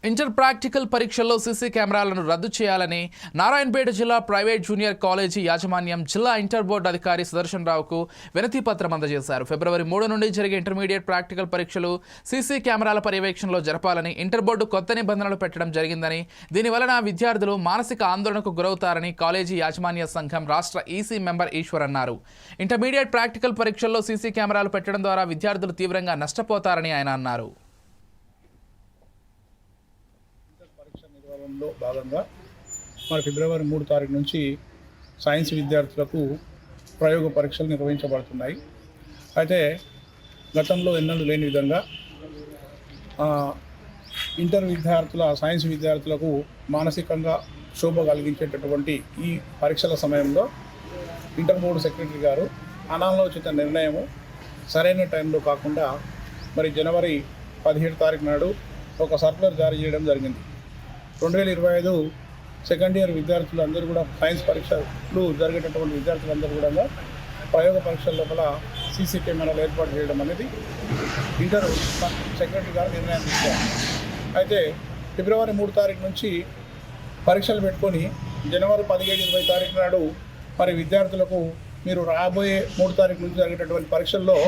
Inter practical పరీక్షల్లో CC కెమెరాలను రద్దు చేయాలని నారాయణపేట జిల్లా ప్రైవేట్ జూనియర్ కాలేజీ యాజమాన్యం జిల్లా ఇంటర్ బోర్డు అధికారి సుదర్శన్ రావుకు వినతి పత్రం అందజేశారు. ఫిబ్రవరి 3 నుండి జరిగే ఇంటర్మీడియట్ ప్రాక్టికల్ పరీక్షలు సీసీ కెమెరాల పర్యవేక్షణలో జరపాలని ఇంటర్ బోర్డు కొత్త నిబంధనలు పెట్టడం జరిగిందని, దీనివలన విద్యార్థులు మానసిక ఆందోళనకు గురవుతారని కాలేజీ యాజమాన్య సంఘం రాష్ట్ర ఈసీ మెంబర్ ఈశ్వర్ అన్నారు. ఇంటర్మీడియట్ ప్రాక్టికల్ పరీక్షల్లో సీసీ కెమెరాలు పెట్టడం ద్వారా విద్యార్థులు తీవ్రంగా నష్టపోతారని ఆయన అన్నారు. లో భాగంగా మరి ఫిబ్రవరి 3 తారీఖు నుంచి సైన్స్ విద్యార్థులకు ప్రయోగ పరీక్షలు నిర్వహించబడుతున్నాయి. అయితే గతంలో ఎన్నడూ లేని విధంగా ఇంటర్ విద్యార్థుల సైన్స్ విద్యార్థులకు మానసికంగా క్షోభ కలిగించేటటువంటి ఈ పరీక్షల సమయంలో ఇంటర్ బోర్డు సెక్రటరీ గారు అనాలోచిత నిర్ణయము సరైన టైంలో కాకుండా మరి జనవరి 17 తారీఖు నాడు ఒక సర్కులర్ జారీ చేయడం జరిగింది. 2025 సెకండ్ ఇయర్ విద్యార్థులందరూ కూడా సైన్స్ పరీక్షలు జరిగేటటువంటి విద్యార్థులందరూ కూడా ప్రయోగ పరీక్షల లోపల సీసీ కెమెరాలు ఏర్పాటు చేయడం అనేది ఇంటర్ సెక్రటరీ గారు నిర్ణయం తీసుకున్నారు. అయితే ఫిబ్రవరి 3 తారీఖు నుంచి పరీక్షలు పెట్టుకొని జనవరి 17, 20 తారీఖు నాడు మరి విద్యార్థులకు మీరు రాబోయే 3 తారీఖు నుంచి జరిగేటటువంటి పరీక్షల్లో